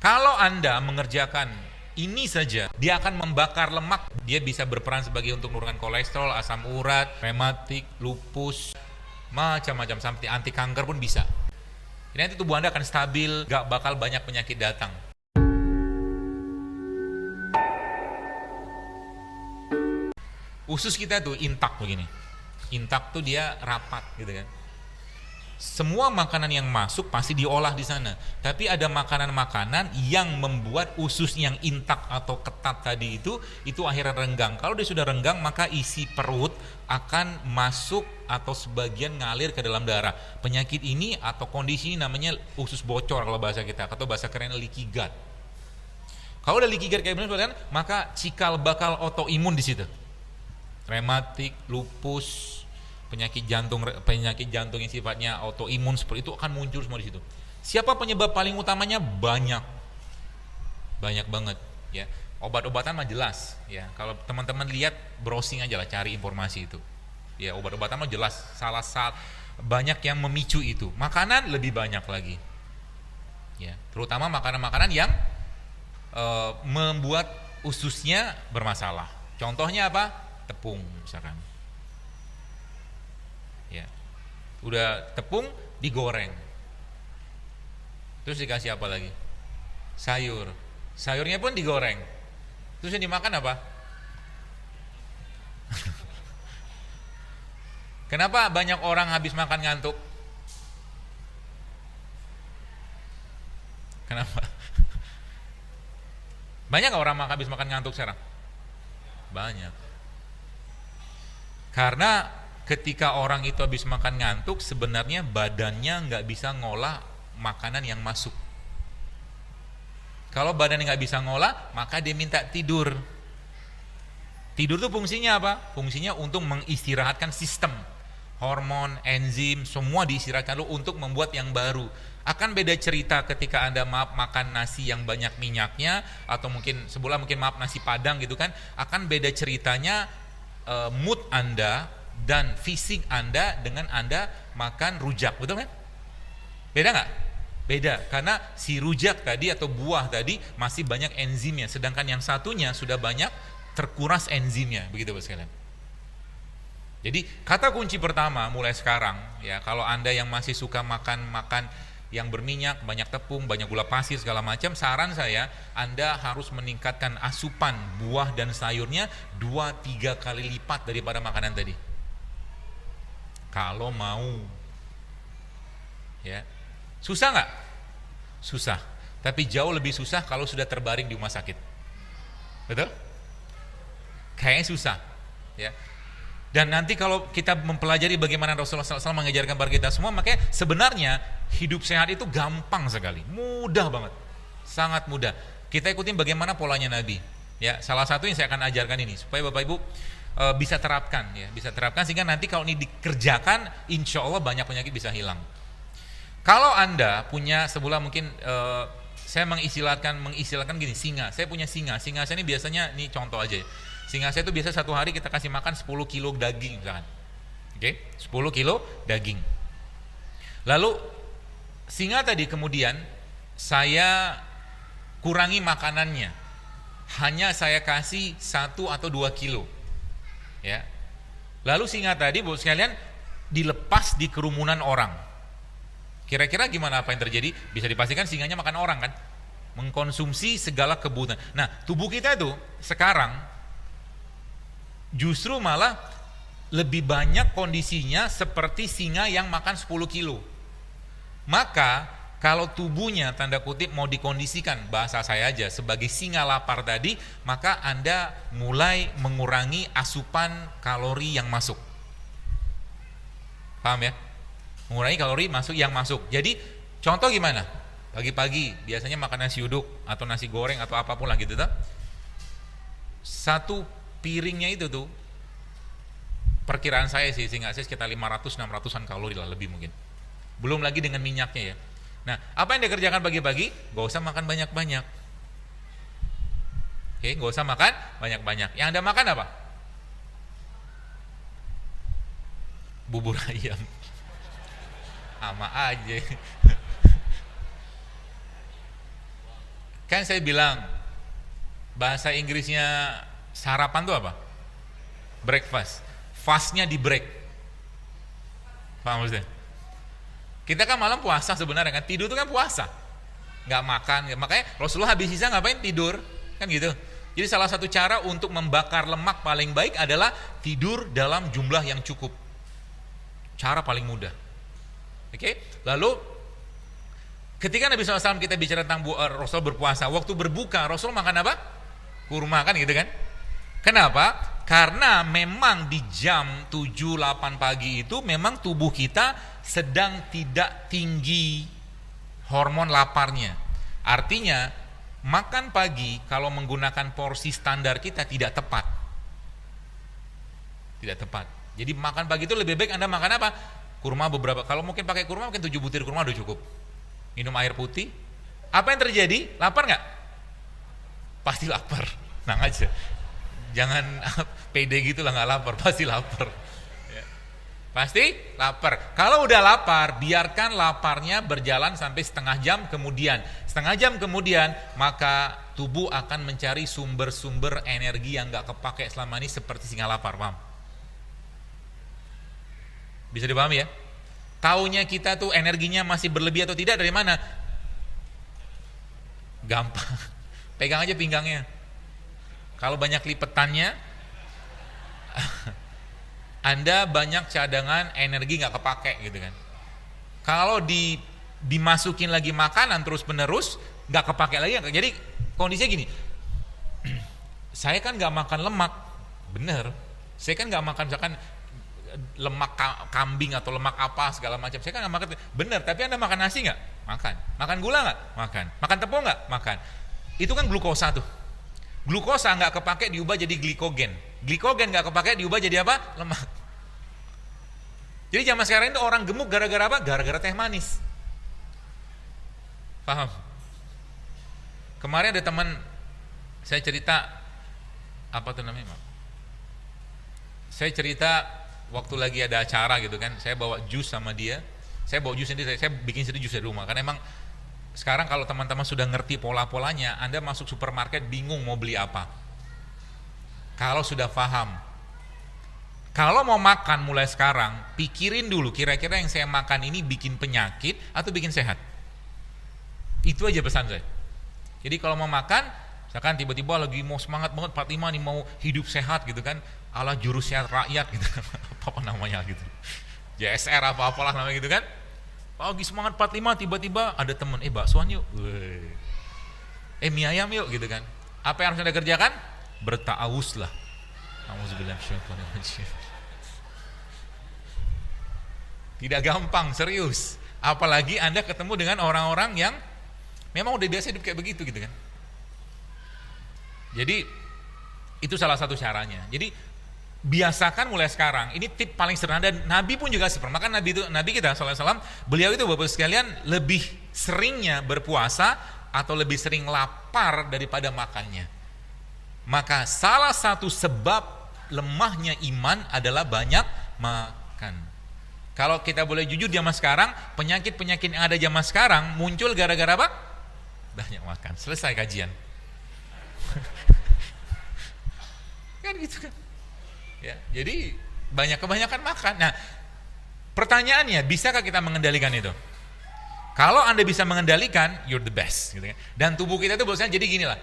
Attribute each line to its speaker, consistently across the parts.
Speaker 1: Kalau Anda mengerjakan ini saja, dia akan membakar lemak, dia bisa berperan sebagai untuk menurunkan kolesterol, asam urat, rematik, lupus, macam-macam, sampai anti kanker pun bisa. Jadi nanti tubuh Anda akan stabil, gak bakal banyak penyakit datang. Usus kita tuh intak begini. Intak tuh dia rapat gitu kan. Semua makanan yang masuk pasti diolah di sana. Tapi ada makanan-makanan yang membuat usus yang intak atau ketat tadi itu akhirnya renggang. Kalau dia sudah renggang, maka isi perut akan masuk atau sebagian ngalir ke dalam darah. Penyakit ini atau kondisi ini namanya usus bocor kalau bahasa kita, atau bahasa kerennya leaky gut. Kalau udah leaky gut kayak begini, maka cikal bakal autoimun di situ. Rematik, lupus, penyakit jantung yang sifatnya autoimun seperti itu akan muncul semua di situ. Siapa penyebab paling utamanya? Banyak banget ya. Obat-obatan mah jelas ya. Kalau teman-teman lihat, browsing aja lah, cari informasi itu ya. Obat-obatan mah jelas banyak yang memicu itu. Makanan lebih banyak lagi ya, terutama makanan-makanan yang membuat ususnya bermasalah. Contohnya apa? Tepung misalkan ya, udah tepung digoreng, terus dikasih apa lagi? Sayurnya pun digoreng, terus yang dimakan apa? Kenapa banyak orang habis makan ngantuk? Kenapa? Banyak gak orang habis makan ngantuk sekarang? Banyak. Karena ketika orang itu habis makan ngantuk, sebenarnya badannya nggak bisa ngolah makanan yang masuk. Kalau badannya nggak bisa ngolah, maka dia minta tidur. Tidur itu fungsinya apa? Fungsinya untuk mengistirahatkan sistem, hormon, enzim, semua diistirahatkan dulu untuk membuat yang baru. Akan beda cerita ketika Anda makan nasi yang banyak minyaknya, atau mungkin sebelah nasi padang gitu kan. Akan beda ceritanya mood Anda dan fisik Anda dengan Anda makan rujak, betul kan? Beda nggak? Beda, karena si rujak tadi atau buah tadi masih banyak enzimnya, sedangkan yang satunya sudah banyak terkuras enzimnya, begitu Bapak sekalian. Jadi kata kunci pertama mulai sekarang ya, kalau Anda yang masih suka makan yang berminyak, banyak tepung, banyak gula pasir segala macam, saran saya Anda harus meningkatkan asupan buah dan sayurnya 2-3 kali lipat daripada makanan tadi. Kalau mau ya. Susah nggak? Susah. Tapi jauh lebih susah kalau sudah terbaring di rumah sakit. Betul? Kayaknya susah ya. Dan nanti kalau kita mempelajari bagaimana Rasulullah SAW mengajarkan kepada kita semua, makanya sebenarnya hidup sehat itu gampang sekali, mudah banget, sangat mudah. Kita ikutin bagaimana polanya Nabi. Ya, salah satu yang saya akan ajarkan ini supaya Bapak Ibu bisa terapkan, ya, bisa terapkan sehingga nanti kalau ini dikerjakan, insya Allah banyak penyakit bisa hilang. Kalau Anda punya sebelah mungkin saya mengistilahkan gini, singa. Saya punya singa saya ini biasanya, ini contoh aja ya. Singa saya itu biasa satu hari kita kasih makan 10 kilo daging misalkan. Oke, 10 kilo daging. Lalu singa tadi kemudian saya kurangi makanannya. Hanya saya kasih 1 atau 2 kilo. Ya. Lalu singa tadi Bapak sekalian dilepas di kerumunan orang. Kira-kira gimana apa yang terjadi? Bisa dipastikan singanya makan orang kan? Mengkonsumsi segala kebutuhan. Nah, tubuh kita itu sekarang justru malah lebih banyak kondisinya seperti singa yang makan 10 kilo. Maka kalau tubuhnya tanda kutip mau dikondisikan, bahasa saya aja, sebagai singa lapar tadi, maka Anda mulai mengurangi asupan kalori yang masuk. Paham ya? Mengurangi kalori yang masuk. Jadi contoh gimana? Pagi-pagi biasanya makan nasi uduk atau nasi goreng atau apapun lah gitu tuh. Satu piringnya itu tuh, perkiraan saya sih, sehingga saya sekitar 500-600an kalori lah, lebih mungkin. Belum lagi dengan minyaknya ya. Nah, apa yang dikerjakan pagi-pagi? Gak usah makan banyak-banyak. Oke, gak usah makan banyak-banyak. Yang Anda makan apa? Bubur ayam. Sama aja. Kan saya bilang bahasa Inggrisnya sarapan tuh apa? Breakfast. Fastnya di break. Paham maksudnya? Kita kan malam puasa sebenarnya kan, tidur itu kan puasa, nggak makan. Makanya Rasulullah habis sisa ngapain? Tidur, kan gitu. Jadi salah satu cara untuk membakar lemak paling baik adalah tidur dalam jumlah yang cukup. Cara paling mudah. Oke? Lalu ketika Nabi SAW kita bicara tentang Rasul berpuasa, waktu berbuka Rasul makan apa? Kurma, kan gitu kan? Kenapa? Karena memang di jam 7-8 pagi itu memang tubuh kita sedang tidak tinggi hormon laparnya. Artinya makan pagi kalau menggunakan porsi standar kita tidak tepat. Tidak tepat. Jadi makan pagi itu lebih baik Anda makan apa? Kurma beberapa. Kalau mungkin pakai kurma mungkin 7 butir kurma udah cukup. Minum air putih. Apa yang terjadi? Lapar nggak? Pasti lapar. Tenang aja. Jangan pede gitu lah, nggak lapar, pasti lapar. Ya. Pasti lapar. Kalau udah lapar, biarkan laparnya berjalan sampai setengah jam kemudian. Setengah jam kemudian, maka tubuh akan mencari sumber-sumber energi yang nggak kepake selama ini seperti singa lapar, paham? Bisa dipahami ya? Taunya kita tuh energinya masih berlebih atau tidak dari mana? Gampang. Pegang aja pinggangnya. Kalau banyak lipetannya, Anda banyak cadangan energi nggak kepake gitu kan. Kalau dimasukin lagi makanan terus menerus nggak kepake lagi. Jadi kondisinya gini, saya kan nggak makan lemak, bener. Saya kan nggak makan misalkan lemak kambing atau lemak apa segala macam. Saya kan nggak makan, bener. Tapi Anda makan nasi nggak? Makan. Makan gula nggak? Makan. Makan tepung nggak? Makan. Itu kan glukosa tuh. Glukosa nggak kepake diubah jadi glikogen. Glikogen nggak kepake diubah jadi apa? Lemak. Jadi zaman sekarang itu orang gemuk gara-gara apa? Gara-gara teh manis. Paham? Kemarin ada teman saya cerita, apa tuh namanya? Saya cerita waktu lagi ada acara gitu kan, saya bawa jus sama dia. Saya bawa jus sendiri, saya bikin sendiri jus di rumah. Karena emang sekarang kalau teman-teman sudah ngerti pola-polanya, Anda masuk supermarket bingung mau beli apa. Kalau sudah paham, kalau mau makan mulai sekarang, pikirin dulu kira-kira yang saya makan ini bikin penyakit atau bikin sehat. Itu aja pesan saya. Jadi kalau mau makan, misalkan tiba-tiba lagi mau semangat banget 45 nih mau hidup sehat gitu kan, ala jurus sehat rakyat gitu kan, apa namanya gitu, JSR apa-apalah namanya gitu kan. Pagi semangat 45 tiba-tiba ada temen, baksoan yuk, mie ayam yuk gitu kan. Apa yang harus Anda kerjakan? Berta'awuz lah. Tidak gampang, serius. Apalagi Anda ketemu dengan orang-orang yang memang udah biasa hidup kayak begitu gitu kan. Jadi itu salah satu caranya. Jadi biasakan mulai sekarang. Ini tip paling sederhana dan Nabi pun juga seperti. Maka Nabi kita SAW, beliau itu Bapak sekalian lebih seringnya berpuasa atau lebih sering lapar daripada makannya. Maka salah satu sebab lemahnya iman adalah banyak makan. Kalau kita boleh jujur zaman sekarang, penyakit-penyakit yang ada zaman sekarang muncul gara-gara apa? Banyak makan. Selesai kajian. Kan gitu kan. Ya, jadi kebanyakan makan. Nah, pertanyaannya, bisakah kita mengendalikan itu? Kalau Anda bisa mengendalikan, you're the best gitu kan. Dan tubuh kita itu biasanya jadi gini lah.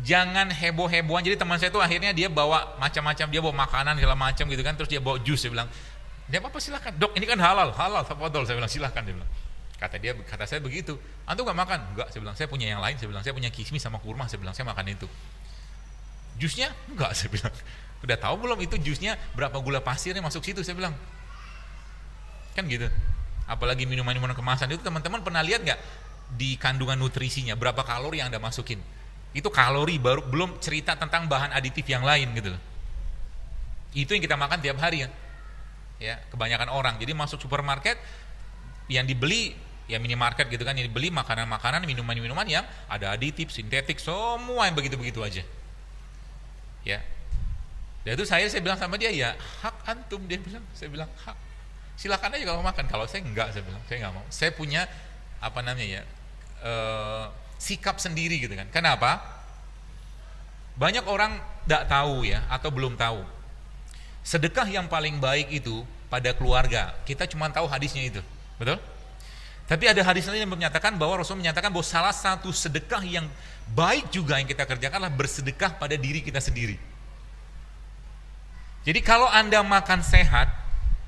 Speaker 1: Jangan heboh-hebohan. Jadi teman saya itu akhirnya dia bawa macam-macam, dia bawa makanan segala macam gitu kan, terus dia bawa jus, dia bilang, "Dia apa silakan. Dok, ini kan halal, tafadhol." Saya bilang, "Silakan." Dia bilang. Kata saya begitu. "Antum enggak makan?" "Enggak." Saya bilang, "Saya punya yang lain." Saya bilang, "Saya punya kismis sama kurma." Saya bilang, "Saya makan itu." "Jusnya?" "Enggak." Saya bilang. "Udah tahu belum itu jusnya berapa gula pasirnya masuk situ?" Saya bilang. Kan gitu. Apalagi minuman-minuman kemasan itu, teman-teman pernah lihat nggak di kandungan nutrisinya berapa kalori yang Anda masukin? Itu kalori baru, belum cerita tentang bahan aditif yang lain gitu loh. Itu yang kita makan tiap hari ya. Ya, kebanyakan orang. Jadi masuk supermarket yang dibeli ya minimarket gitu kan, yang dibeli makanan-makanan, minuman-minuman yang ada aditif, sintetik, semua yang begitu-begitu aja. Ya. Dan itu saya bilang sama dia, ya hak antum, dia bilang. Saya bilang hak, silakan aja kalau makan. Kalau saya enggak, saya bilang saya enggak mau. Saya punya apa namanya ya, sikap sendiri gitu kan. Kenapa? Banyak orang tidak tahu ya, atau belum tahu. Sedekah yang paling baik itu pada keluarga. Kita cuma tahu hadisnya itu, betul? Tapi ada hadis lain yang menyatakan bahwa Rasul menyatakan bahwa salah satu sedekah yang baik juga yang kita kerjakan adalah bersedekah pada diri kita sendiri. Jadi kalau Anda makan sehat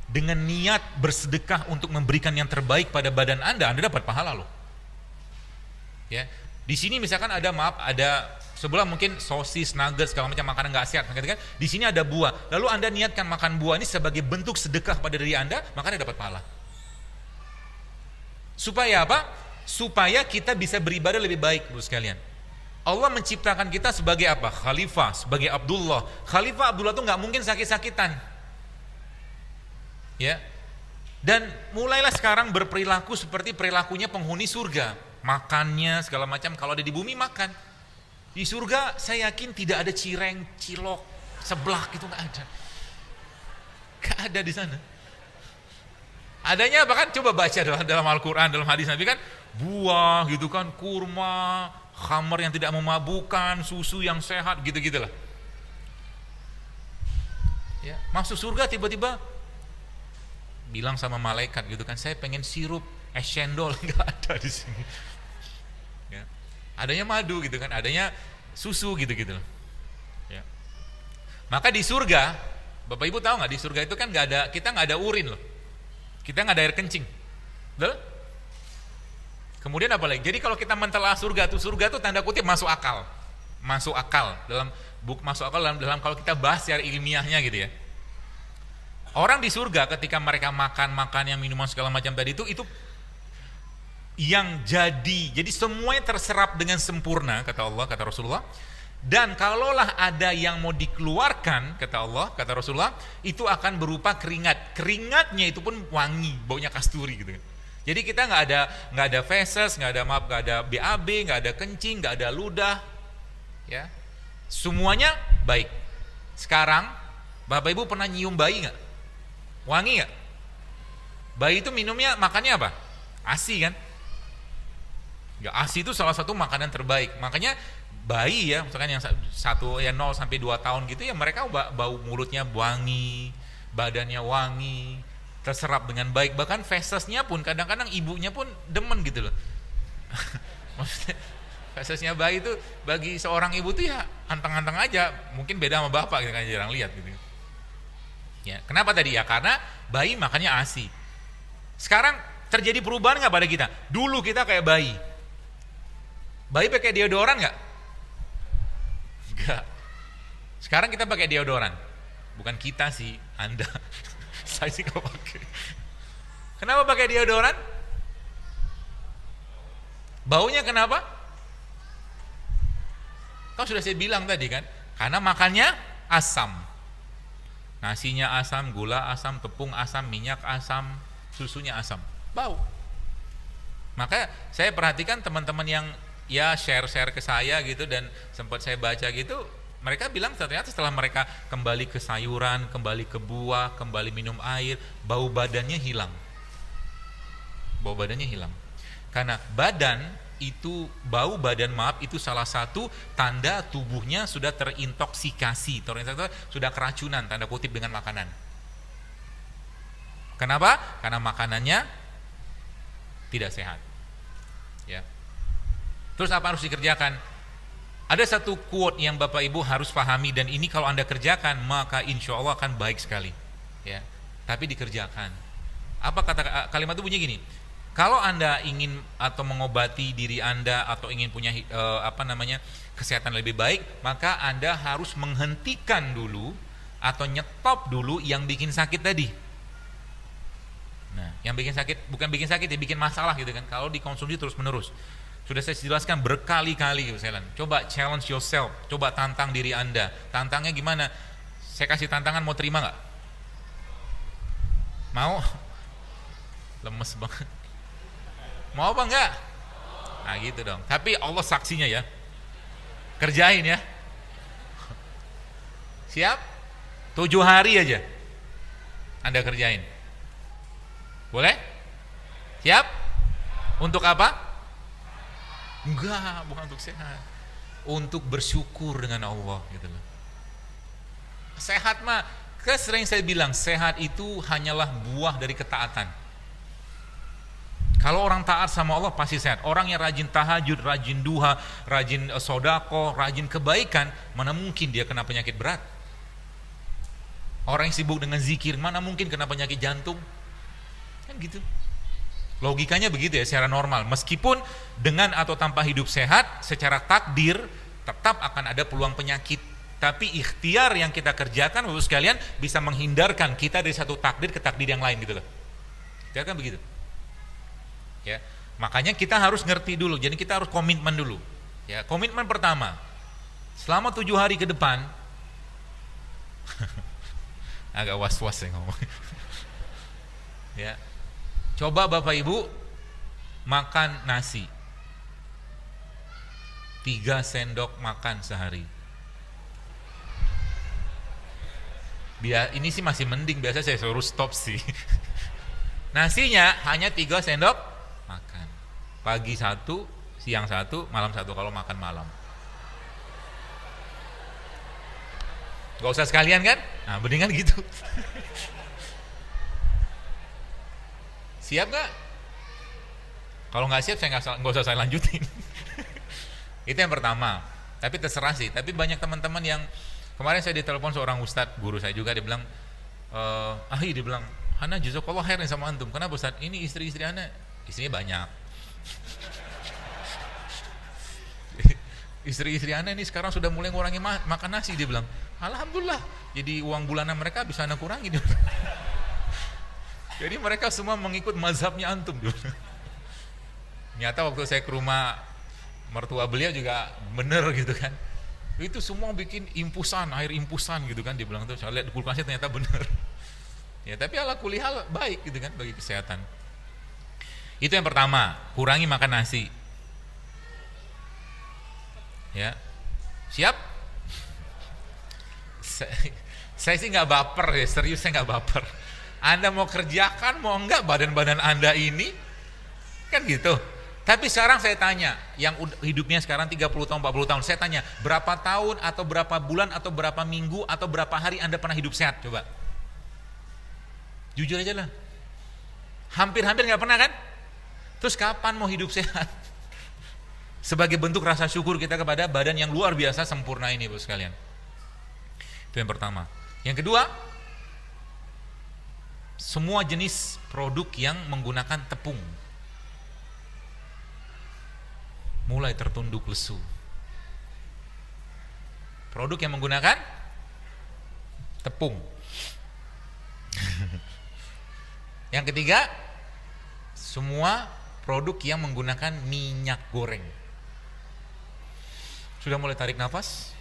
Speaker 1: dengan niat bersedekah untuk memberikan yang terbaik pada badan Anda dapat pahala loh. Ya, di sini misalkan ada sebelah mungkin sosis, nuggets, segala macam makanan nggak sehat, kan? Di sini ada buah. Lalu Anda niatkan makan buah ini sebagai bentuk sedekah pada diri Anda, maka Anda dapat pahala. Supaya apa? Supaya kita bisa beribadah lebih baik, Bro sekalian. Allah menciptakan kita sebagai apa? Khalifah, sebagai Abdullah. Khalifah Abdullah itu nggak mungkin sakit-sakitan. Ya. Dan mulailah sekarang berperilaku seperti perilakunya penghuni surga. Makannya segala macam, kalau ada di bumi makan. Di surga saya yakin tidak ada cireng, cilok, seblak, itu nggak ada. Nggak ada di sana. Adanya bahkan coba baca dalam Al-Quran, dalam hadis Nabi kan, buah gitu kan, kurma, khamar yang tidak memabukkan, susu yang sehat, gitu-gitulah. Ya, masuk surga tiba-tiba bilang sama malaikat gitu kan, saya pengen sirup es cendol, nggak ada di sini. Ya. Adanya madu gitu kan, adanya susu gitu-gitu. Ya. Maka di surga, Bapak Ibu tahu nggak, di surga itu kan kita nggak ada urin loh. Kita nggak ada air kencing, betul? Kemudian apa lagi? Jadi kalau kita mentelaah surga tuh tanda kutip masuk akal dalam kalau kita bahas secara ilmiahnya gitu ya. Orang di surga ketika mereka makan yang minuman segala macam tadi itu yang jadi semuanya terserap dengan sempurna, kata Allah, kata Rasulullah. Dan kalaulah ada yang mau dikeluarkan, kata Allah, kata Rasulullah, itu akan berupa keringat. Keringatnya itu pun wangi, baunya kasturi gitu kan. Jadi kita nggak ada feses, nggak ada BAB, nggak ada kencing, nggak ada ludah, ya. Semuanya baik. Sekarang Bapak Ibu pernah nyium bayi nggak? Wangi nggak? Bayi itu minumnya, makannya apa? ASI kan? Ya, ASI itu salah satu makanan terbaik. Makanya bayi ya, misalkan yang 0 sampai 2 tahun gitu ya, mereka bau mulutnya wangi, badannya wangi, terserap dengan baik. Bahkan fesesnya pun kadang-kadang ibunya pun demen gitu loh. Maksudnya fesesnya bayi itu bagi seorang ibu tuh ya anteng-anteng aja, mungkin beda sama bapak gitu kan, jarang lihat gitu. Ya, kenapa tadi ya? Karena bayi makannya ASI. Sekarang terjadi perubahan nggak pada kita? Dulu kita kayak bayi. Bayi pakai deodoran nggak? Enggak. Sekarang kita pakai deodoran. Bukan kita sih, Anda. Saya sih nggak pakai. Kenapa pakai deodoran? Baunya kenapa? Kan sudah saya bilang tadi kan, karena makannya asam. Nasinya asam, gula asam, tepung asam, minyak asam, susunya asam. Bau. Maka saya perhatikan teman-teman yang ya share ke saya gitu, dan sempat saya baca gitu, mereka bilang ternyata setelah mereka kembali ke sayuran, kembali ke buah, kembali minum air, bau badannya hilang. Bau badannya hilang. Karena bau badan itu salah satu tanda tubuhnya sudah terintoxikasi, sudah keracunan, tanda kutip, dengan makanan. Kenapa? Karena makanannya tidak sehat. Ya. Terus apa harus dikerjakan? Ada satu quote yang Bapak Ibu harus pahami, dan ini kalau Anda kerjakan maka insya Allah akan baik sekali. Ya. Tapi dikerjakan. Apa kata kalimat itu bunyi gini? Kalau Anda ingin atau mengobati diri Anda atau ingin punya kesehatan lebih baik, maka Anda harus menghentikan dulu atau nyetop dulu yang bikin sakit tadi. Nah, yang bikin sakit, bukan bikin sakit ya, bikin masalah gitu kan. Kalau dikonsumsi terus-menerus. Sudah saya jelaskan berkali-kali gitu, coba challenge yourself, coba tantang diri Anda. Tantangnya gimana? Saya kasih tantangan, mau terima nggak? Mau? Lemes banget. Mau apa enggak? Nah gitu dong. Tapi Allah saksinya ya. Kerjain ya. Siap? 7 hari aja Anda kerjain. Boleh? Siap? Untuk apa? Enggak, bukan untuk sehat. Untuk bersyukur dengan Allah gitu loh. Sehat mah, sering saya bilang sehat itu hanyalah buah dari ketaatan. Kalau orang taat sama Allah pasti sehat. Orang yang rajin tahajud, rajin duha, rajin sodako, rajin kebaikan, mana mungkin dia kena penyakit berat? Orang yang sibuk dengan zikir, mana mungkin kena penyakit jantung? Kan gitu. Logikanya begitu ya, secara normal. Meskipun dengan atau tanpa hidup sehat, secara takdir tetap akan ada peluang penyakit. Tapi ikhtiar yang kita kerjakan, Bapak sekalian, bisa menghindarkan kita dari satu takdir ke takdir yang lain gitu loh. Ya kan begitu. Ya, makanya kita harus ngerti dulu. Jadi kita harus komitmen dulu. Ya, komitmen pertama, selama 7 hari ke depan, agak was-was ya ngomong. Ya, coba Bapak Ibu makan nasi 3 sendok makan sehari. Ini sih masih mending, biasa saya suruh stop sih. Nasinya hanya 3 sendok makan. Pagi 1, siang 1, malam 1 kalau makan malam. Gak usah sekalian kan? Nah, mendingan gitu. Siap gak? Kalau nggak siap saya nggak usah saya lanjutin. Itu yang pertama. Tapi terserah sih. Tapi banyak teman-teman yang kemarin saya ditelepon seorang ustadz, guru saya juga, dia bilang, dia bilang, Hana jazakallah khair nih sama antum. Kenapa Ustadz? Ini istri-istri Hana, istrinya banyak. Istri-istri Hana ini sekarang sudah mulai ngurangi makan nasi, dia bilang. Alhamdulillah, jadi uang bulanan mereka bisa Hana kurangi. Jadi mereka semua mengikut mazhabnya antum. Nyata waktu saya ke rumah mertua beliau juga bener gitu kan. Itu semua bikin impusan, air impusan gitu kan, dia bilang tuh, saya lihat kulkasnya ternyata bener. Ya, tapi ala kulli hal baik gitu kan bagi kesehatan. Itu yang pertama, kurangi makan nasi. Ya. Siap? Saya sih nggak baper ya, serius saya nggak baper. Anda mau kerjakan mau enggak badan-badan Anda ini kan gitu. Tapi sekarang saya tanya, yang hidupnya sekarang 30 tahun, 40 tahun, saya tanya, berapa tahun atau berapa bulan atau berapa minggu atau berapa hari Anda pernah hidup sehat? Coba. Jujur aja lah. Hampir-hampir nggak pernah kan? Terus kapan mau hidup sehat? Sebagai bentuk rasa syukur kita kepada badan yang luar biasa sempurna ini, Bapak sekalian. Itu yang pertama. Yang kedua, semua jenis produk yang menggunakan tepung mulai tertunduk lesu. Produk yang menggunakan tepung. Yang ketiga, semua produk yang menggunakan minyak goreng. Sudah mulai tarik nafas?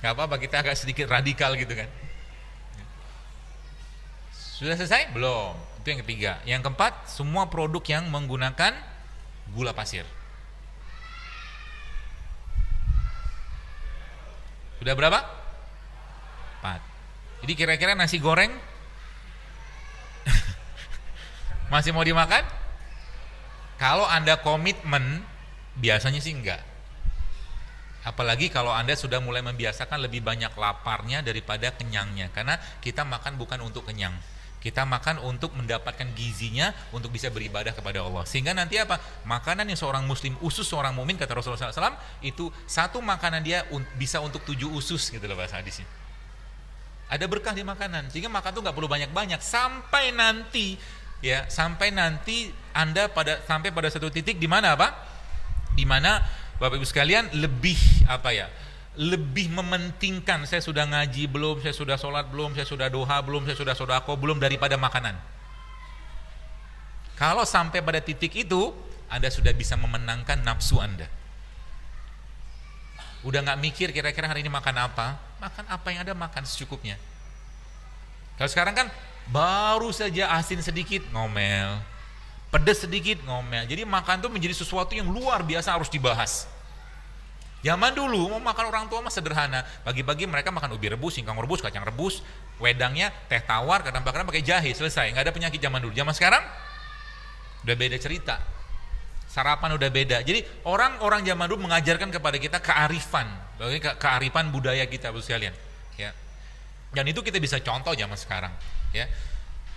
Speaker 1: Gak apa-apa, kita agak sedikit radikal gitu kan. Sudah selesai? Belum. Itu yang ketiga. Yang keempat, semua produk yang menggunakan gula pasir. Sudah berapa? 4. Jadi kira-kira nasi goreng masih mau dimakan? Kalau Anda komitmen, biasanya sih enggak. Apalagi kalau Anda sudah mulai membiasakan lebih banyak laparnya daripada kenyangnya. Karena kita makan bukan untuk kenyang. Kita makan untuk mendapatkan gizinya untuk bisa beribadah kepada Allah. Sehingga nanti apa? Makanan yang seorang muslim, usus seorang mumin, kata Rasulullah SAW, itu satu makanan dia bisa untuk 7 usus gitu loh bahasa hadisnya. Ada berkah di makanan. Sehingga makan tuh nggak perlu banyak-banyak sampai nanti ya, sampai nanti Anda sampai pada satu titik di mana apa? Di mana Bapak Ibu sekalian lebih lebih mementingkan saya sudah ngaji belum, saya sudah sholat belum, saya sudah doa belum, saya sudah sodako belum daripada makanan. Kalau sampai pada titik itu, Anda sudah bisa memenangkan nafsu Anda. Udah nggak mikir kira-kira hari ini makan apa yang ada, makan secukupnya. Kalau sekarang kan baru saja asin sedikit ngomel, pedas sedikit ngomel. Jadi makan tuh menjadi sesuatu yang luar biasa harus dibahas. Zaman dulu mau makan orang tua mah sederhana. Pagi-pagi mereka makan ubi rebus, singkong rebus, kacang rebus, wedangnya teh tawar, kadang-kadang pakai jahe, selesai. Nggak ada penyakit zaman dulu. Zaman sekarang udah beda cerita. Sarapan udah beda. Jadi orang-orang zaman dulu mengajarkan kepada kita kearifan, kearifan budaya kita, Bapak sekalian. Ya. Dan itu kita bisa contoh zaman sekarang. Ya.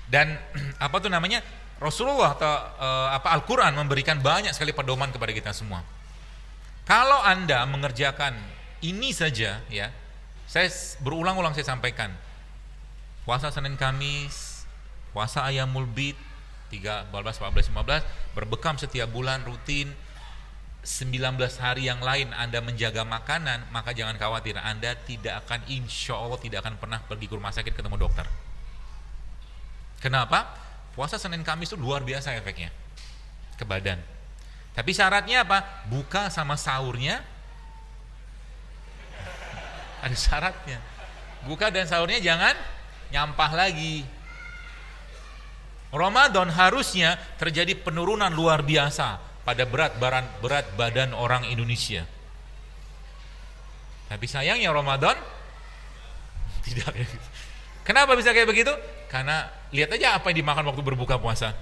Speaker 1: Dan apa tuh namanya? Rasulullah atau Al-Quran memberikan banyak sekali pedoman kepada kita semua. Kalau Anda mengerjakan ini saja, ya, saya berulang-ulang saya sampaikan. Puasa Senin Kamis, puasa Ayyamul Bid, 13, 14, 15, berbekam setiap bulan rutin, 19 hari yang lain Anda menjaga makanan, maka jangan khawatir, Anda tidak akan, insya Allah tidak akan pernah pergi ke rumah sakit ketemu dokter. Kenapa? Puasa Senin Kamis itu luar biasa efeknya ke badan. Tapi syaratnya apa? Buka sama sahurnya ada syaratnya. Buka dan sahurnya jangan nyampah lagi. Ramadan harusnya terjadi penurunan luar biasa pada berat badan orang Indonesia. Tapi sayangnya Ramadan tidak. Kenapa bisa kayak begitu? Karena lihat aja apa yang dimakan waktu berbuka puasa.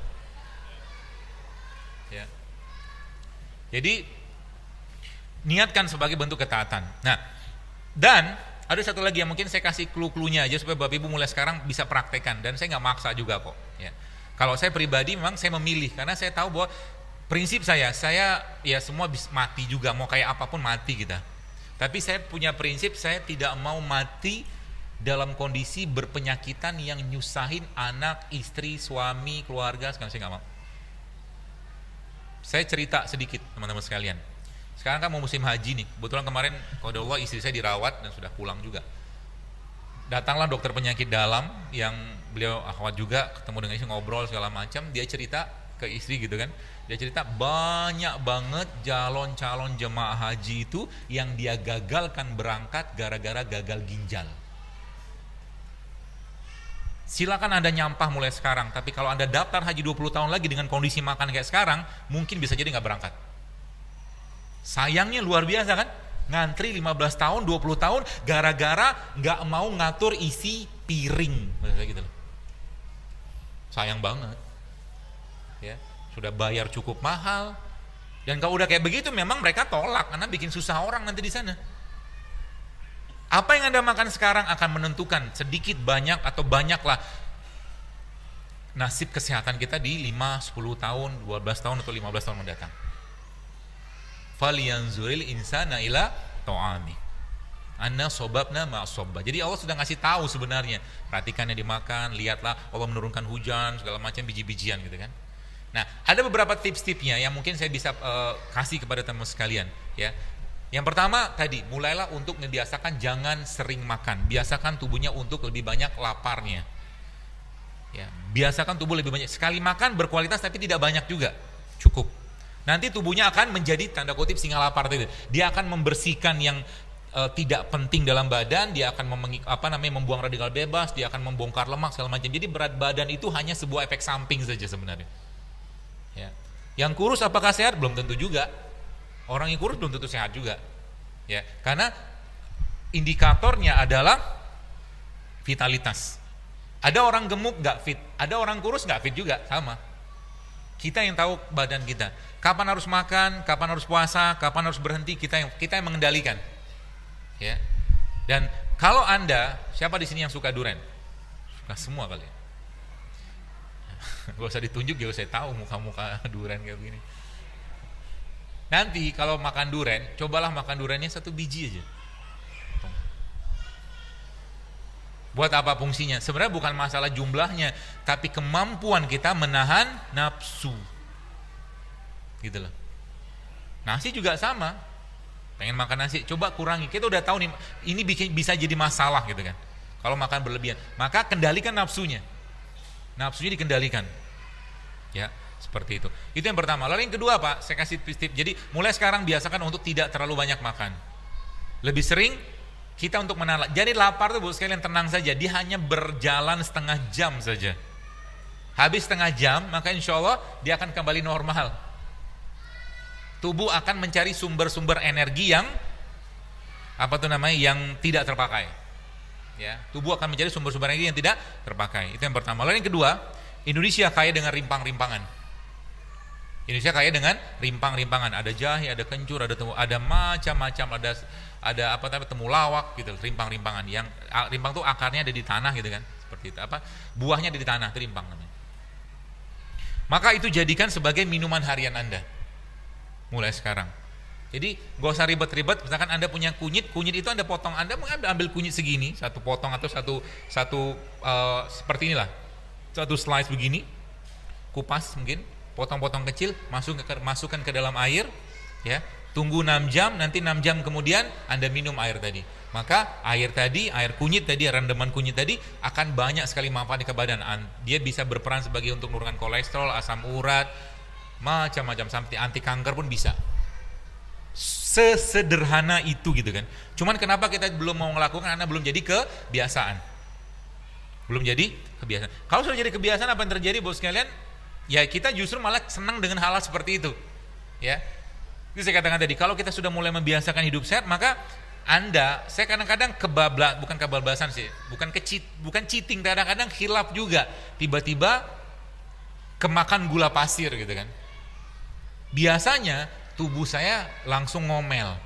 Speaker 1: Ya. Jadi niatkan sebagai bentuk ketaatan. Nah, dan ada satu lagi yang mungkin saya kasih clue-cluenya aja supaya Bapak Ibu mulai sekarang bisa praktekkan, dan saya nggak maksa juga kok. Ya. Kalau saya pribadi memang saya memilih karena saya tahu bahwa prinsip saya ya semua bisa mati juga, mau kayak apapun mati kita. Tapi saya punya prinsip, saya tidak mau mati dalam kondisi berpenyakitan yang nyusahin anak, istri, suami, keluarga, sekarang saya nggak mau. Saya cerita sedikit teman-teman sekalian. Sekarang kan mau musim haji nih, kebetulan kemarin qadarullah istri saya dirawat dan sudah pulang juga. Datanglah dokter penyakit dalam yang beliau akhwat juga, ketemu dengan istri, ngobrol segala macam, dia cerita ke istri gitu kan. Dia cerita banyak banget calon jemaah haji itu yang dia gagalkan berangkat gara-gara gagal ginjal. Silakan Anda nyampah mulai sekarang, tapi kalau Anda daftar haji 20 tahun lagi dengan kondisi makan kayak sekarang, mungkin bisa jadi nggak berangkat. Sayangnya luar biasa kan? Ngantri 15 tahun, 20 tahun gara-gara nggak mau ngatur isi piring, gitu loh. Sayang banget. Ya, sudah bayar cukup mahal. Dan kalau udah kayak begitu memang mereka tolak karena bikin susah orang nanti di sana. Apa yang Anda makan sekarang akan menentukan sedikit banyak atau banyaklah nasib kesehatan kita di 5, 10 tahun, 12 tahun atau 15 tahun mendatang. Falyanzuril insana ila ta'ami anna sobabna ma'asobba. Jadi Allah sudah ngasih tahu sebenarnya, perhatikan yang dimakan, lihatlah Allah menurunkan hujan segala macam biji-bijian gitu kan. Nah, ada beberapa tips-tipsnya yang mungkin saya bisa kasih kepada teman sekalian ya. Yang pertama tadi, mulailah untuk membiasakan jangan sering makan, biasakan tubuhnya untuk lebih banyak laparnya ya. Biasakan tubuh lebih banyak, sekali makan berkualitas tapi tidak banyak juga, cukup. Nanti tubuhnya akan menjadi tanda kutip singa lapar itu. Dia akan membersihkan yang tidak penting dalam badan, dia akan membuang radikal bebas, dia akan membongkar lemak segala macam. Jadi berat badan itu hanya sebuah efek samping saja sebenarnya. Ya. Yang kurus apakah sehat? Belum tentu juga. Orang yang kurus belum tentu sehat juga. Ya, karena indikatornya adalah vitalitas. Ada orang gemuk nggak fit, ada orang kurus nggak fit juga, sama. Kita yang tahu badan kita. Kapan harus makan, kapan harus puasa, kapan harus berhenti, kita yang mengendalikan. Ya. Dan kalau Anda, siapa di sini yang suka durian? Suka semua kali. Gak usah ditunjuk, ya saya tahu muka-muka durian kayak begini. Nanti kalau makan durian, cobalah makan duriannya 1 biji aja. Buat apa fungsinya? Sebenarnya bukan masalah jumlahnya, tapi kemampuan kita menahan nafsu. Gitu loh. Nasi juga sama. Pengen makan nasi, coba kurangi. Kita udah tahu nih, ini bisa jadi masalah gitu kan. Kalau makan berlebihan, maka kendalikan nafsunya. Nafsunya dikendalikan. Ya, seperti itu. Itu yang pertama. Lalu yang kedua, Pak, saya kasih tips. Jadi mulai sekarang biasakan untuk tidak terlalu banyak makan. Lebih sering kita untuk menahan. Jadi lapar tuh Bu sekalian tenang saja, dia hanya berjalan setengah jam saja. Habis setengah jam, maka insya Allah dia akan kembali normal. Tubuh akan mencari sumber-sumber energi yang yang tidak terpakai. Ya, tubuh akan mencari sumber-sumber energi yang tidak terpakai. Itu yang pertama. Lalu yang kedua, Indonesia kaya dengan rimpang-rimpangan. Indonesia kaya dengan rimpang-rimpangan, ada jahe, ada kencur, ada macam-macam, ada apa namanya temulawak gitu, rimpang-rimpangan. Yang rimpang tuh akarnya ada di tanah gitu kan, seperti itu. Buahnya ada di tanah, itu rimpang namanya. Maka itu jadikan sebagai minuman harian Anda mulai sekarang. Jadi gak usah ribet-ribet. Misalkan Anda punya kunyit itu Anda potong, Anda ambil kunyit segini, satu potong atau satu seperti inilah, satu slice begini, kupas mungkin, potong-potong kecil, masukkan ke dalam air, ya, tunggu 6 jam, nanti 6 jam kemudian Anda minum air tadi. Maka air kunyit tadi, rendaman kunyit tadi akan banyak sekali manfaatnya ke badan. Dia bisa berperan sebagai untuk menurunkan kolesterol, asam urat, macam-macam, sampai anti kanker pun bisa. Sesederhana itu gitu kan. Cuman kenapa kita belum mau melakukan, karena belum jadi kebiasaan. Kalau sudah jadi kebiasaan, apa yang terjadi bos sekalian? Ya kita justru malah senang dengan hal seperti itu. Ya. Itu saya katakan tadi, kalau kita sudah mulai membiasakan hidup sehat, maka saya kadang-kadang bukan kebablasan sih, bukan cheating, kadang-kadang khilaf juga. Tiba-tiba kemakan gula pasir gitu kan. Biasanya tubuh saya langsung ngomel,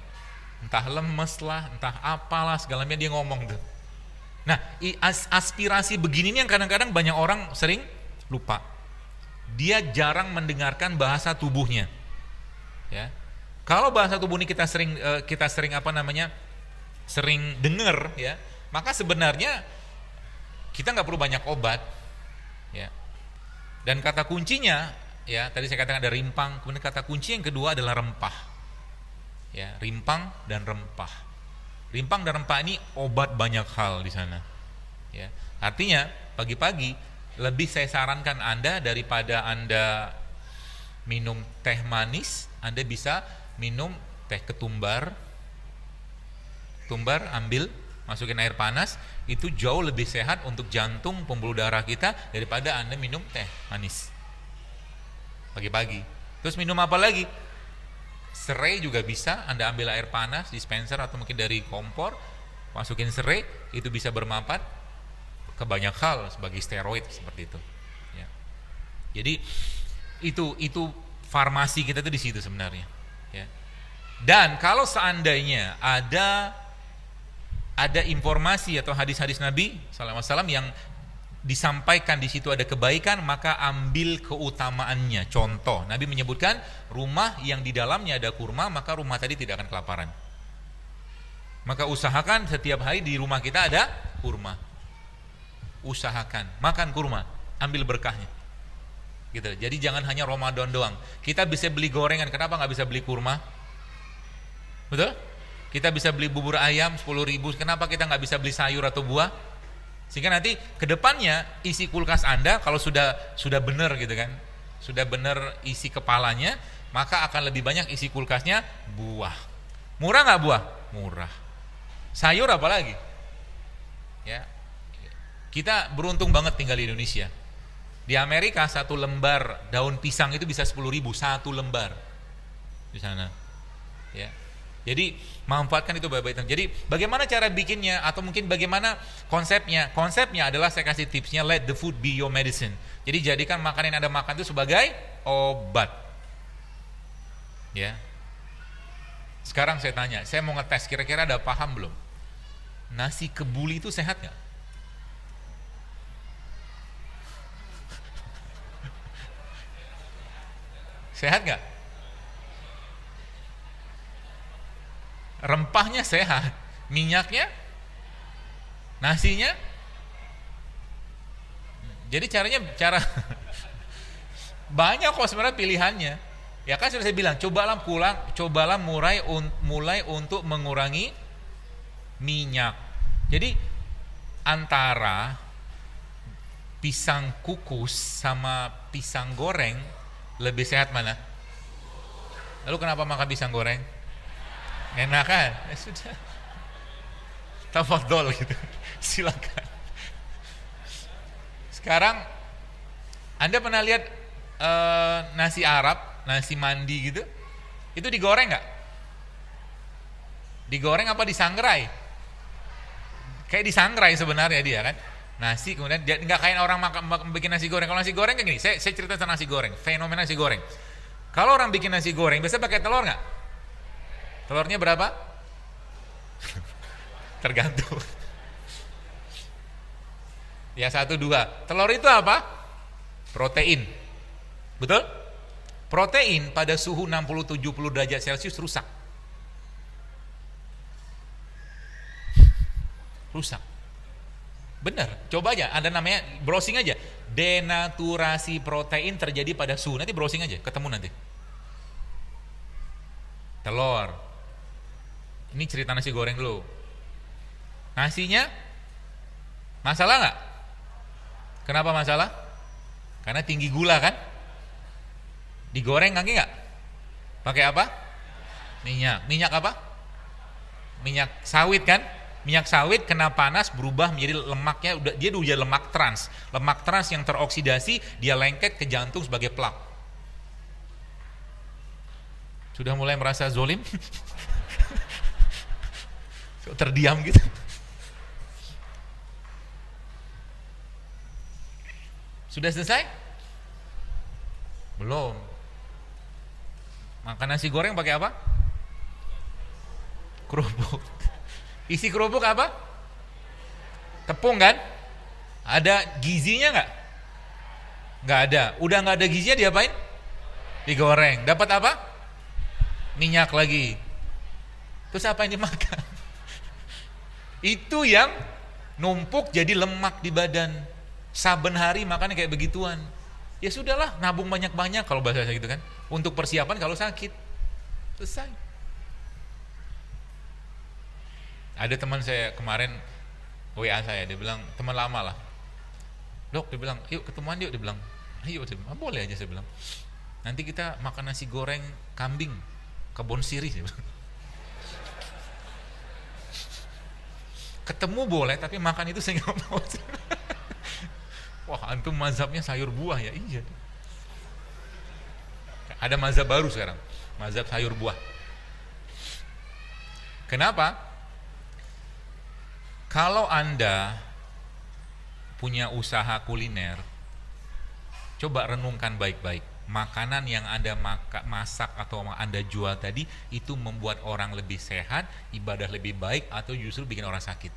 Speaker 1: entah lemes lah, entah apalah, segalanya dia ngomong tuh. Nah, aspirasi begini nih yang kadang-kadang banyak orang sering lupa. Dia jarang mendengarkan bahasa tubuhnya. Ya, kalau bahasa tubuh ini kita sering sering dengar, ya, maka sebenarnya kita nggak perlu banyak obat. Ya, dan kata kuncinya, ya, tadi saya katakan ada rimpang, kemudian kata kunci yang kedua adalah rempah. Ya, rimpang dan rempah. Rimpang dan rempah ini obat banyak hal di sana. Ya, artinya pagi-pagi lebih saya sarankan Anda, daripada Anda minum teh manis, Anda bisa minum teh ketumbar. Ambil, masukin air panas, itu jauh lebih sehat untuk jantung, pembuluh darah kita daripada Anda minum teh manis pagi-pagi. Terus minum apa lagi? Serai juga bisa, Anda ambil air panas, dispenser atau mungkin dari kompor, masukin serai, itu bisa bermanfaat ke banyak hal sebagai steroid seperti itu. Ya. Jadi itu farmasi kita tuh di situ sebenarnya. Ya. Dan kalau seandainya ada informasi atau hadis-hadis Nabi SAW yang disampaikan di situ ada kebaikan, maka ambil keutamaannya. Contoh, Nabi menyebutkan rumah yang di dalamnya ada kurma, maka rumah tadi tidak akan kelaparan. Maka usahakan setiap hari di rumah kita ada kurma. Usahakan makan kurma, ambil berkahnya. Gitu. Jadi jangan hanya Ramadan doang. Kita bisa beli gorengan, kenapa nggak bisa beli kurma? Betul? Kita bisa beli bubur ayam 10.000, kenapa kita nggak bisa beli sayur atau buah? Sehingga nanti ke depannya isi kulkas Anda kalau sudah benar gitu kan, sudah benar isi kepalanya, maka akan lebih banyak isi kulkasnya buah. Murah nggak buah? Murah. Sayur apa lagi? Ya, kita beruntung banget tinggal di Indonesia. Di Amerika satu lembar daun pisang itu bisa 10.000 satu lembar di sana. Ya. Jadi manfaatkan itu baik-baik. Jadi bagaimana cara bikinnya atau mungkin bagaimana konsepnya? Konsepnya adalah saya kasih tipsnya, let the food be your medicine. Jadi jadikan makanan yang Anda makan itu sebagai obat. Ya. Sekarang saya tanya, saya mau ngetes, kira-kira ada paham belum? Nasi kebuli itu sehat nggak? Sehat nggak? Rempahnya sehat, minyaknya, nasinya. Jadi cara banyak kok sebenarnya pilihannya. Ya kan sudah saya bilang, cobalah mulai untuk mengurangi minyak. Jadi antara pisang kukus sama pisang goreng, lebih sehat mana? Lalu kenapa makan pisang goreng? Enak kan? Ya sudah. Tafadhol gitu. Silakan. Sekarang Anda pernah lihat nasi Arab, nasi mandi gitu? Itu digoreng nggak? Digoreng apa disangrai? Kayak disangrai sebenarnya dia kan. Nasi kemudian dia nggak kayak orang bikin nasi goreng. Kalau nasi goreng kayak gini, saya cerita tentang nasi goreng, fenomena nasi goreng. Kalau orang bikin nasi goreng, biasa pakai telur nggak? Telurnya berapa? Tergantung. Ya 1, 2. Telur itu apa? Protein. Betul? Protein pada suhu 60-70 derajat Celcius rusak. Rusak. Benar, coba aja, ada namanya, browsing aja. Denaturasi protein terjadi pada suhu. Nanti browsing aja, ketemu nanti. Telur. Ini cerita nasi goreng dulu. Nasinya masalah nggak? Kenapa masalah? Karena tinggi gula kan? Digoreng kaki nggak? Pakai apa? Minyak. Minyak apa? Minyak sawit kan? Minyak sawit kena panas berubah menjadi lemaknya, dia udah lemak trans. Lemak trans yang teroksidasi, dia lengket ke jantung sebagai plak. Sudah mulai merasa zolim? Terdiam gitu. Sudah selesai? Belum. Makan nasi goreng pakai apa? Kerupuk. Isi kerupuk apa? Tepung kan? Ada gizinya nggak? Nggak ada. Udah nggak ada gizinya diapain? Digoreng. Dapat apa? Minyak lagi. Terus apa yang dimakan? Itu yang numpuk jadi lemak di badan. Saben hari makannya kayak begituan. Ya sudahlah, nabung banyak-banyak kalau bahasa gitu kan. Untuk persiapan kalau sakit. Selesai. Ada teman saya kemarin WA saya, dia bilang, teman lama lah. Dok, dia bilang, yuk ketemuan yuk, dia bilang. Ayo, saya bilang, boleh aja, saya bilang. Nanti kita makan nasi goreng kambing, kebun sirih, saya bilang. Ketemu boleh, tapi makan itu saya nggak mau. Wah, antum mazhabnya sayur buah ya? Iya. Ada mazhab baru sekarang, mazhab sayur buah. Kenapa? Kalau Anda punya usaha kuliner, coba renungkan baik-baik. Makanan yang Anda masak atau Anda jual tadi itu membuat orang lebih sehat, ibadah lebih baik, atau justru bikin orang sakit?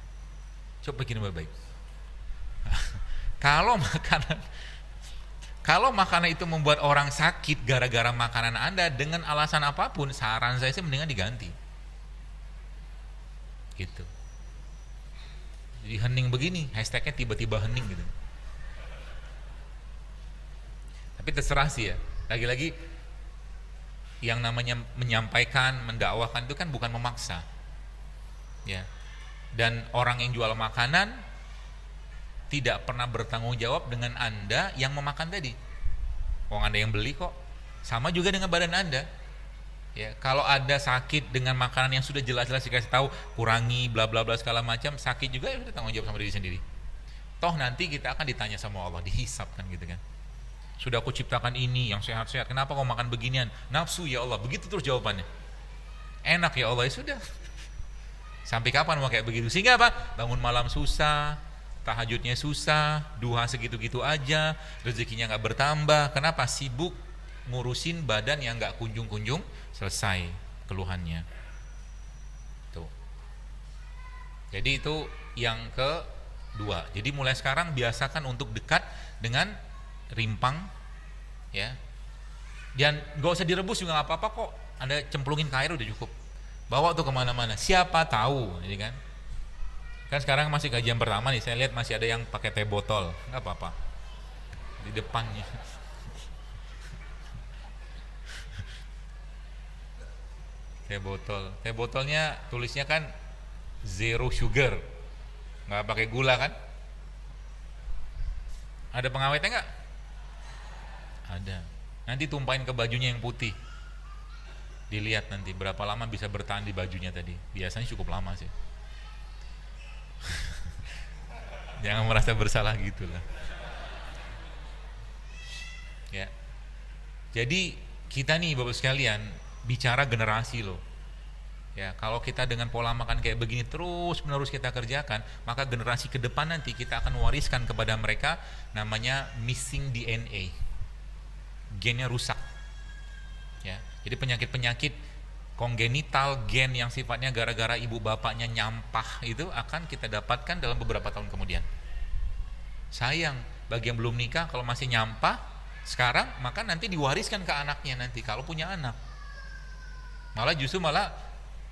Speaker 1: Coba bikin baik-baik. Kalau makanan itu membuat orang sakit gara-gara makanan Anda dengan alasan apapun, saran saya sih mendingan diganti. Gitu. Jadi hening begini, hashtagnya tiba-tiba hening gitu. Tapi terserah sih ya. Lagi-lagi yang namanya menyampaikan, mendakwahkan itu kan bukan memaksa. Ya. Dan orang yang jual makanan tidak pernah bertanggung jawab dengan Anda yang memakan tadi. Wong Anda yang beli kok. Sama juga dengan badan Anda. Ya, kalau ada sakit dengan makanan yang sudah jelas-jelas dikasih tahu, kurangi bla bla bla segala macam, sakit juga ya udah tanggung jawab sama diri sendiri. Toh nanti kita akan ditanya sama Allah, dihisab kan gitu kan. Sudah aku ciptakan ini yang sehat-sehat, kenapa kau makan beginian? Nafsu ya Allah, begitu terus jawabannya. Enak ya Allah, ya sudah. Sampai kapan mau kayak begitu? Sehingga apa? Bangun malam susah, tahajudnya susah, duha segitu-gitu aja, rezekinya nggak bertambah. Kenapa? Sibuk ngurusin badan yang nggak kunjung-kunjung selesai keluhannya. Tuh. Jadi itu yang kedua. Jadi mulai sekarang biasakan untuk dekat dengan rimpang, ya. Dan nggak usah direbus juga nggak apa-apa kok. Anda cemplungin ke air udah cukup. Bawa tuh kemana-mana. Siapa tahu, jadi kan. Kan sekarang masih kajian pertama nih. Saya lihat masih ada yang pakai teh botol. Nggak apa-apa. Di depannya. Teh botolnya tulisnya kan zero sugar, nggak pakai gula kan? Ada pengawetnya nggak? Ada. Nanti tumpahin ke bajunya yang putih, dilihat nanti berapa lama bisa bertahan di bajunya tadi. Biasanya cukup lama sih. Jangan merasa bersalah gitulah. Ya. Jadi kita nih Bapak sekalian bicara generasi loh. Ya, kalau kita dengan pola makan kayak begini terus menerus kita kerjakan, maka generasi ke depan nanti kita akan wariskan kepada mereka namanya missing DNA. Gennya rusak. Ya, jadi penyakit-penyakit kongenital gen yang sifatnya gara-gara ibu bapaknya nyampah itu akan kita dapatkan dalam beberapa tahun kemudian. Sayang bagi yang belum nikah kalau masih nyampah sekarang, maka nanti diwariskan ke anaknya nanti kalau punya anak. Malah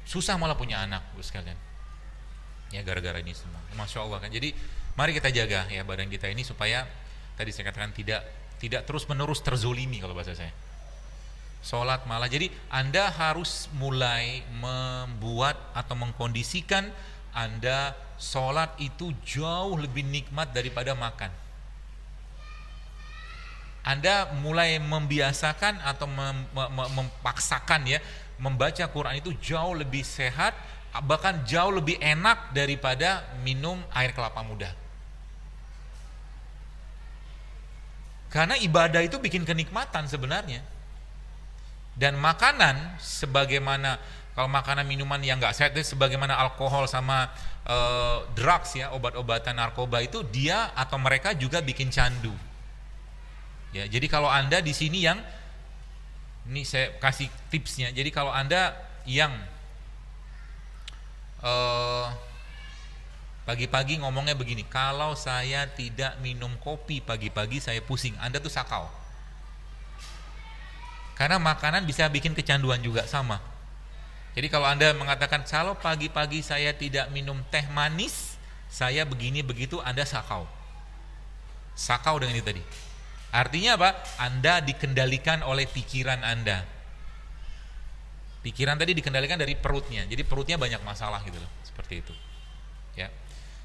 Speaker 1: susah malah punya anak, Bu sekalian. Ya gara-gara ini semua. Masya Allah kan. Jadi mari kita jaga ya badan kita ini supaya tadi saya katakan tidak terus-menerus terzolimi kalau bahasa saya. Sholat malah, jadi Anda harus mulai membuat atau mengkondisikan Anda sholat itu jauh lebih nikmat daripada makan. Anda mulai membiasakan atau memaksakan ya, membaca Quran itu jauh lebih sehat, bahkan jauh lebih enak daripada minum air kelapa muda. Karena ibadah itu bikin kenikmatan sebenarnya. Dan makanan sebagaimana kalau makanan minuman yang nggak sehat, sebagaimana alkohol sama drugs ya, obat-obatan narkoba itu dia atau mereka juga bikin candu. Ya, jadi kalau Anda di sini yang ini saya kasih tipsnya. Jadi kalau Anda yang pagi-pagi ngomongnya begini, kalau saya tidak minum kopi pagi-pagi saya pusing, Anda tuh sakau. Karena makanan bisa bikin kecanduan juga sama. Jadi kalau Anda mengatakan kalau pagi-pagi saya tidak minum teh manis, saya begini begitu, Anda sakau. Sakau dengan itu tadi. Artinya apa? Anda dikendalikan oleh pikiran Anda. Pikiran tadi dikendalikan dari perutnya. Jadi perutnya banyak masalah gitu loh, seperti itu. Ya.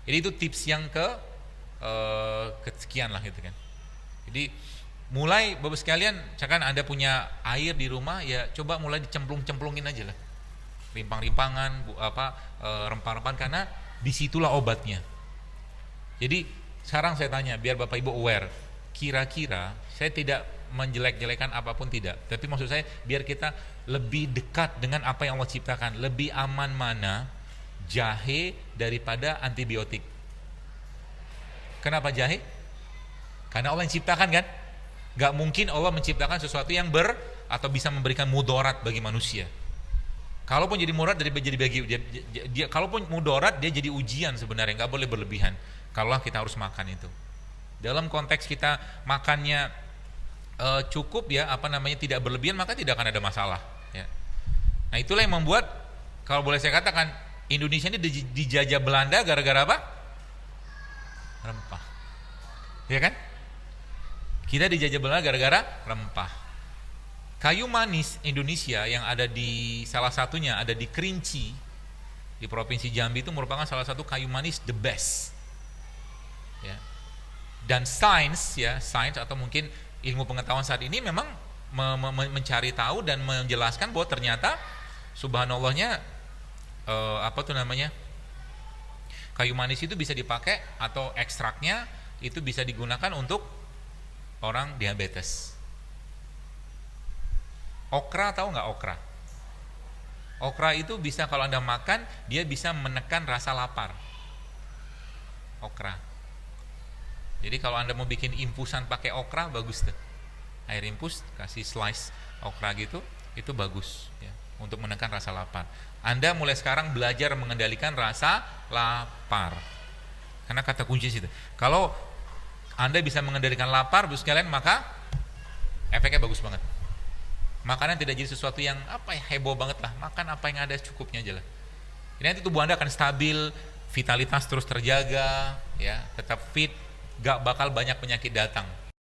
Speaker 1: Jadi itu tips yang kesekian lah gitu kan. Jadi mulai Bapak sekalian, misalkan Anda punya air di rumah, ya coba mulai dicemplung-cemplungin aja lah. Rimpang-rimpangan, rempah-rempahan, karena disitulah obatnya. Jadi sekarang saya tanya, biar Bapak Ibu aware, kira-kira saya tidak menjelek-jelekan apapun tidak, tapi maksud saya biar kita lebih dekat dengan apa yang Allah ciptakan. Lebih aman mana jahe daripada antibiotik? Kenapa jahe? Karena Allah yang ciptakan kan. Gak mungkin Allah menciptakan sesuatu yang atau bisa memberikan mudarat bagi manusia. Kalaupun jadi mudarat kalaupun mudarat dia jadi ujian sebenarnya, nggak boleh berlebihan. Kalau kita harus makan itu. Dalam konteks kita makannya cukup ya, tidak berlebihan, maka tidak akan ada masalah. Ya. Nah itulah yang membuat, kalau boleh saya katakan, Indonesia ini dijajah Belanda gara-gara apa? Rempah. Ya kan? Kita dijajah Belanda gara-gara rempah. Kayu manis Indonesia yang ada di salah satunya ada di Kerinci di Provinsi Jambi itu merupakan salah satu kayu manis the best. Ya. Dan sains atau mungkin ilmu pengetahuan saat ini memang mencari tahu dan menjelaskan bahwa ternyata subhanallahnya kayu manis itu bisa dipakai atau ekstraknya itu bisa digunakan untuk orang diabetes. Okra, tahu nggak okra? Okra itu bisa kalau Anda makan, dia bisa menekan rasa lapar. Okra. Jadi kalau Anda mau bikin infusan pakai okra, bagus tuh. Air infus, kasih slice okra gitu, itu bagus ya, untuk menekan rasa lapar. Anda mulai sekarang belajar mengendalikan rasa lapar. Karena kata kunci situ. Kalau Anda bisa mengendalikan lapar, Bu sekalian, maka efeknya bagus banget. Makanan tidak jadi sesuatu yang heboh banget lah. Makan apa yang ada cukupnya aja lah. Jadi nanti tubuh Anda akan stabil, vitalitas terus terjaga, ya, tetap fit, gak bakal banyak penyakit datang.